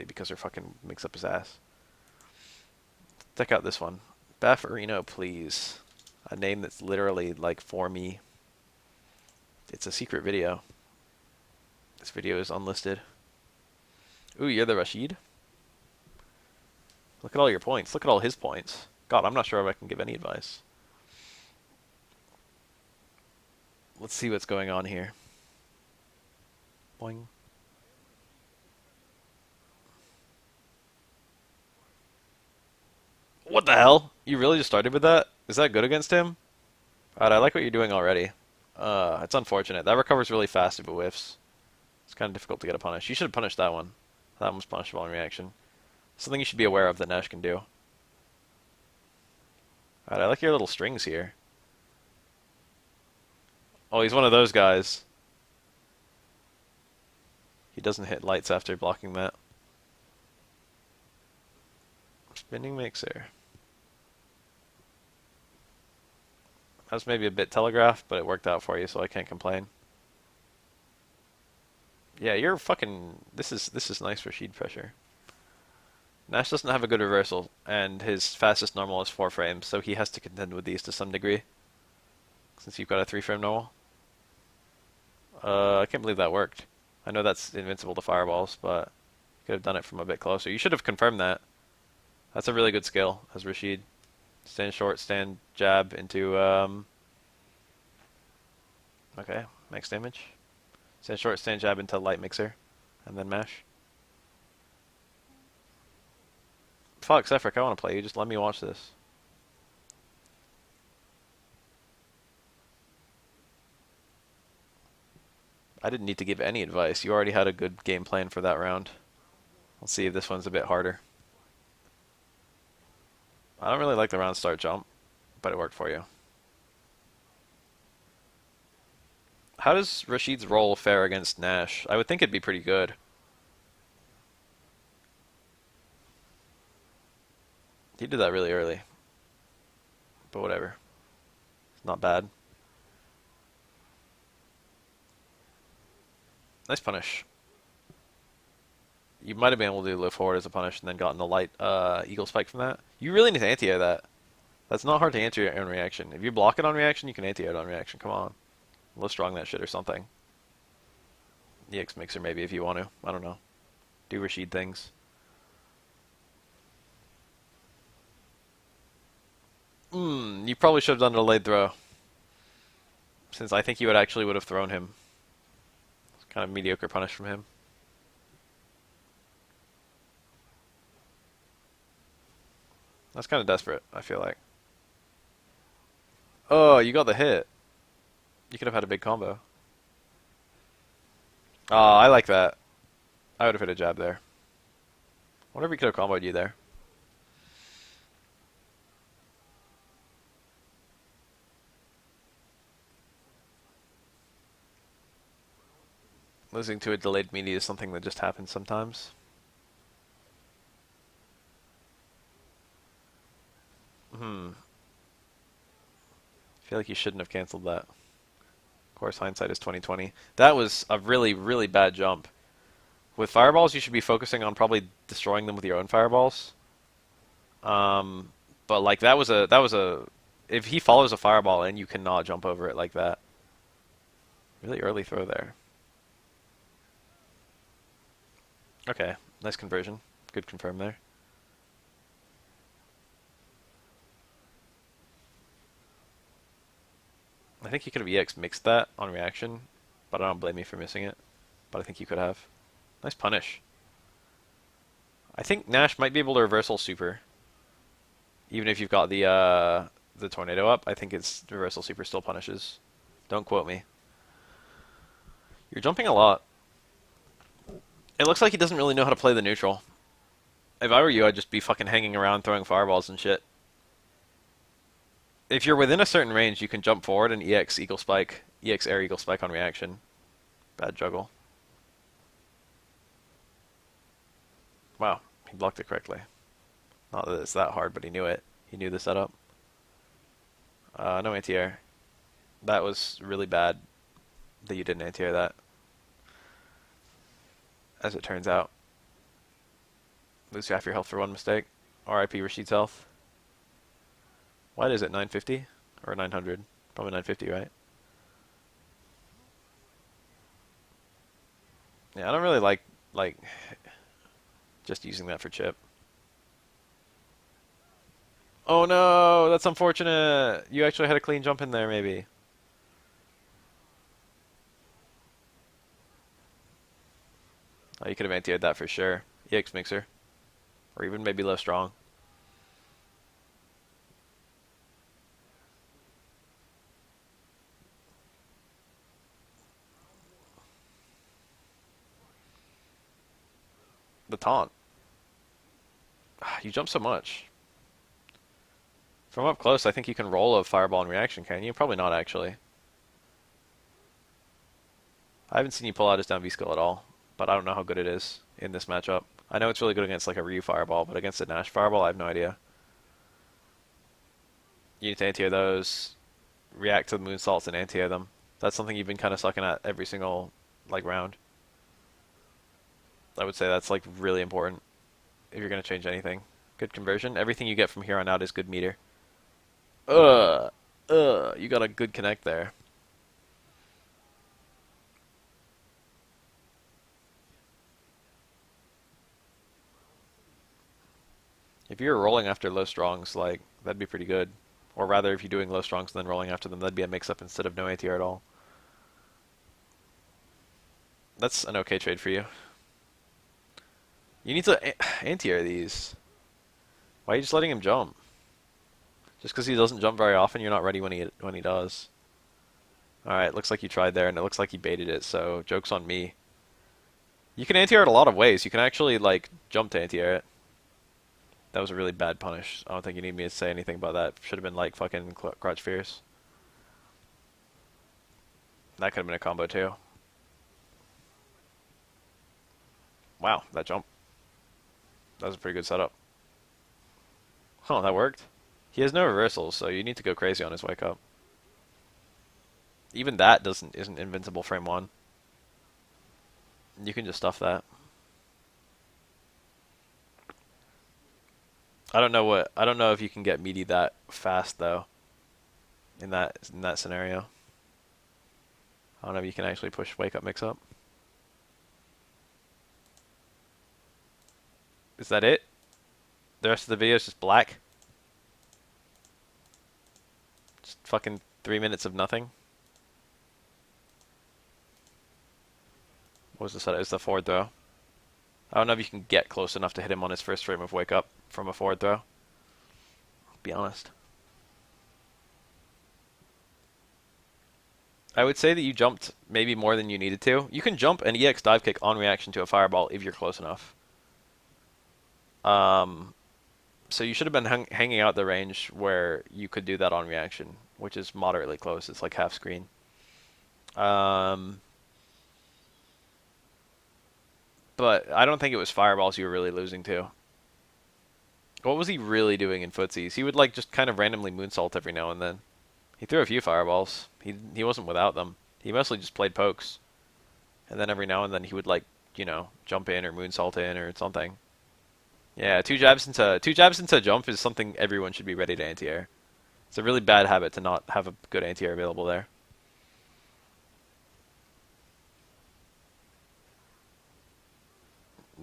unfortunately, because her fucking mix up his ass. Check out this one. Baffarino, please. A name that's literally like for me. It's a secret video. This video is unlisted. Ooh, you're the Rashid? Look at all your points. Look at all his points. God, I'm not sure if I can give any advice. Let's see what's going on here. Boing. What the hell? You really just started with that? Is that good against him? Alright, I like what you're doing already. It's unfortunate. That recovers really fast if it whiffs. It's kind of difficult to get a punish. You should have punished that one. That one was punishable in reaction. Something you should be aware of that Nash can do. Alright, I like your little strings here. Oh, he's one of those guys. He doesn't hit lights after blocking that. Spinning mixer. That was maybe a bit telegraphed, but it worked out for you, so I can't complain. Yeah, you're fucking... This is nice Rashid pressure. Nash doesn't have a good reversal, and his fastest normal is 4 frames, so he has to contend with these to some degree. Since you've got a 3-frame normal. I can't believe that worked. I know that's invincible to fireballs, but you could have done it from a bit closer. You should have confirmed that. That's a really good skill as Rashid. Stand short, stand jab into, okay, max damage. Stand short, stand jab into light mixer, and then mash. Fuck, Zephyr, I want to play you. Just let me watch this. I didn't need to give any advice. You already had a good game plan for that round. Let's see if this one's a bit harder. I don't really like the round start jump, but it worked for you. How does Rashid's roll fare against Nash? I would think it'd be pretty good. He did that really early. But whatever. It's not bad. Nice punish. You might have been able to do low forward as a punish and then gotten the light eagle spike from that. You really need to anti-air that. That's not hard to anti-air on reaction. If you block it on reaction, you can anti-air it on reaction. Come on. Low strong that shit or something. EX mixer maybe if you want to. I don't know. Do Rashid things. You probably should have done a delayed throw. Since I think you would have thrown him. It's kind of mediocre punish from him. That's kind of desperate, I feel like. Oh, you got the hit. You could have had a big combo. Oh, I like that. I would have hit a jab there. Wonder if we could have comboed you there. Losing to a delayed melee is something that just happens sometimes. I feel like you shouldn't have canceled that. Of course, hindsight is 2020. That was a really, really bad jump. With fireballs, you should be focusing on probably destroying them with your own fireballs. But like that was a. If he follows a fireball in, you cannot jump over it like that. Really early throw there. Okay, nice conversion. Good confirm there. I think you could have EX mixed that on reaction, but I don't blame you for missing it. But I think you could have. Nice punish. I think Nash might be able to reversal super. Even if you've got the tornado up, I think its reversal super still punishes. Don't quote me. You're jumping a lot. It looks like he doesn't really know how to play the neutral. If I were you, I'd just be fucking hanging around throwing fireballs and shit. If you're within a certain range, you can jump forward and EX eagle spike, EX air eagle spike on reaction. Bad juggle. Wow, he blocked it correctly. Not that it's that hard, but he knew it. He knew the setup. No anti-air. That was really bad that you didn't anti-air that. As it turns out. Lose half your health for one mistake. RIP Rashid's health. What is it, 950? Or 900? Probably 950, right? Yeah, I don't really like just using that for chip. Oh no, that's unfortunate. You actually had a clean jump in there, maybe. Oh, you could have anti-aired that for sure. EX mixer. Or even maybe low strong. The taunt. You jump so much. From up close, I think you can roll a fireball in reaction, can you? Probably not, actually. I haven't seen you pull out his down V skill at all, but I don't know how good it is in this matchup. I know it's really good against like a Ryu fireball, but against a Nash fireball, I have no idea. You need to anti-air those, react to the moonsaults and anti-air them. That's something you've been kind of sucking at every single like round. I would say that's like really important if you're gonna change anything. Good conversion. Everything you get from here on out is good meter. Ugh, you got a good connect there. If you're rolling after low strongs, like that'd be pretty good. Or rather, if you're doing low strongs and then rolling after them, that'd be a mix-up instead of no ATR at all. That's an okay trade for you. You need to anti-air these. Why are you just letting him jump? Just because he doesn't jump very often, you're not ready when he does. Alright, looks like you tried there, and it looks like he baited it, so joke's on me. You can anti-air it a lot of ways. You can actually, like, jump to anti-air it. That was a really bad punish. I don't think you need me to say anything about that. Should have been, like, fucking Crotch Fierce. That could have been a combo, too. Wow, that jump. That was a pretty good setup. Oh, that worked. He has no reversals, so you need to go crazy on his wake up. Even that isn't invincible frame 1. You can just stuff that. I don't know if you can get meaty that fast though. In that scenario. I don't know if you can actually push wake up mix up. Is that it? The rest of the video is just black? Just fucking 3 minutes of nothing? What was the setup? It's the forward throw. I don't know if you can get close enough to hit him on his first frame of wake up from a forward throw. Be honest. I would say that you jumped maybe more than you needed to. You can jump an EX dive kick on reaction to a fireball if you're close enough. So you should have been hanging out the range where you could do that on reaction, which is moderately close. It's like half screen. But I don't think it was fireballs you were really losing to. What was he really doing in footsies? He would like just kind of randomly moonsault every now and then. He threw a few fireballs. He wasn't without them. He mostly just played pokes. And then every now and then he would like, jump in or moonsault in or something. Yeah, two jabs into jump is something everyone should be ready to anti-air. It's a really bad habit to not have a good anti-air available there.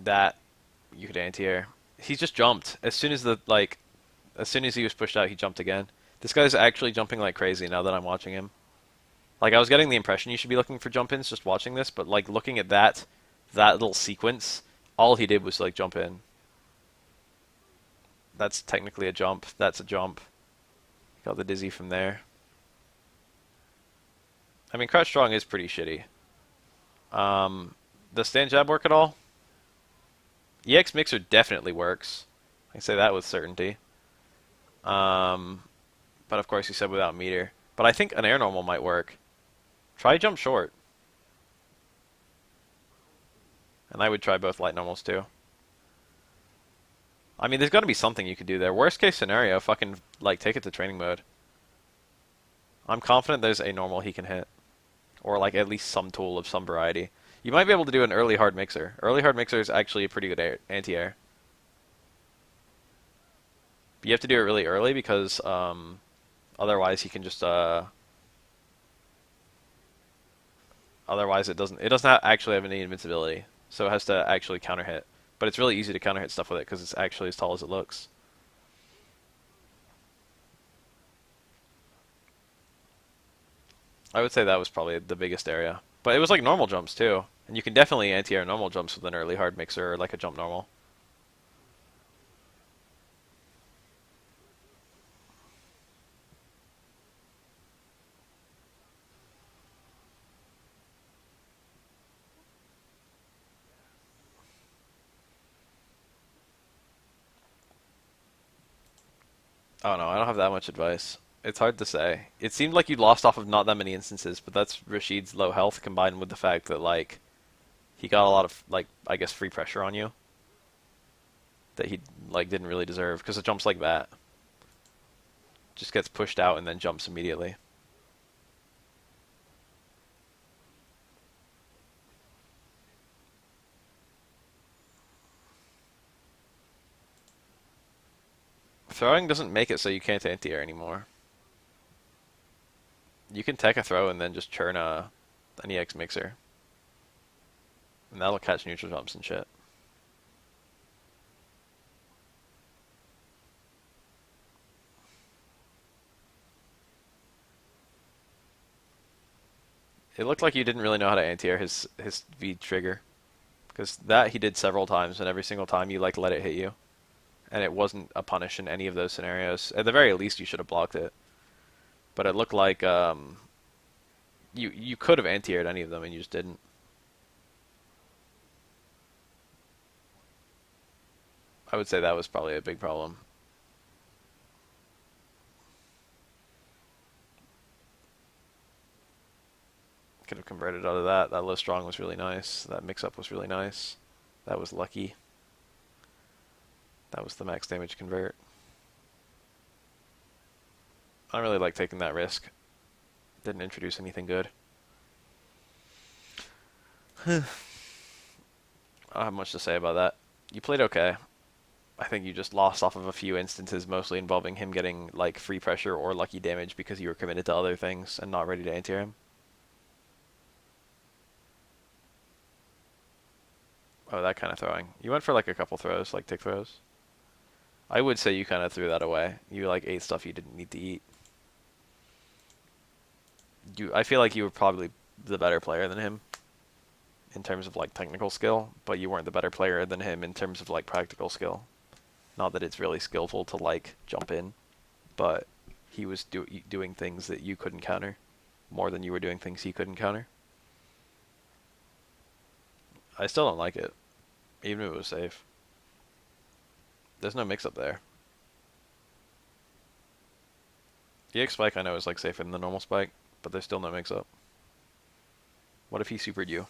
That you could anti-air. He just jumped. As soon as he was pushed out, he jumped again. This guy's actually jumping like crazy now that I'm watching him. Like, I was getting the impression you should be looking for jump-ins just watching this, but like looking at that little sequence, all he did was like jump in. That's technically a jump. That's a jump. Got the dizzy from there. I mean, crouch strong is pretty shitty. Does stand jab work at all? EX mixer definitely works. I can say that with certainty. But of course you said without meter. But I think an air normal might work. Try jump short. And I would try both light normals too. I mean, there's got to be something you could do there. Worst case scenario, fucking like take it to training mode. I'm confident there's a normal he can hit. Or like at least some tool of some variety. You might be able to do an early hard mixer. Early hard mixer is actually a pretty good anti-air. But you have to do it really early because otherwise he can just otherwise it doesn't actually have any invincibility, so it has to actually counter hit. But it's really easy to counter hit stuff with it because it's actually as tall as it looks. I would say that was probably the biggest area. But it was like normal jumps too. And you can definitely anti-air normal jumps with an early hard mixer or like a jump normal. Oh no, I don't have that much advice. It's hard to say. It seemed like you lost off of not that many instances, but that's Rashid's low health combined with the fact that like he got a lot of like I guess free pressure on you that he like didn't really deserve because it jumps like that just gets pushed out and then jumps immediately. Throwing doesn't make it so you can't anti-air anymore. You can tech a throw and then just churn an EX mixer, and that'll catch neutral jumps and shit. It looked like you didn't really know how to anti-air his V trigger, because that he did several times, and every single time you like let it hit you, and it wasn't a punish in any of those scenarios. At the very least, you should have blocked it, but it looked like you could have anti-aired any of them, and you just didn't. I would say that was probably a big problem. Could have converted out of that. That low strong was really nice. That mix up was really nice. That was lucky. That was the max damage convert. I don't really like taking that risk. Didn't introduce anything good. I don't have much to say about that. You played okay. I think you just lost off of a few instances, mostly involving him getting like free pressure or lucky damage because you were committed to other things and not ready to anti him. Oh, that kind of throwing. You went for like a couple throws, like tick throws. I would say you kind of threw that away. You like ate stuff you didn't need to eat. I feel like you were probably the better player than him in terms of like technical skill, but you weren't the better player than him in terms of like practical skill. Not that it's really skillful to like jump in, but he was doing things that you couldn't counter more than you were doing things he couldn't counter. I still don't like it, even if it was safe. There's no mix up there. EX spike I know is like safer than the normal spike, but there's still no mix up. What if he supered you?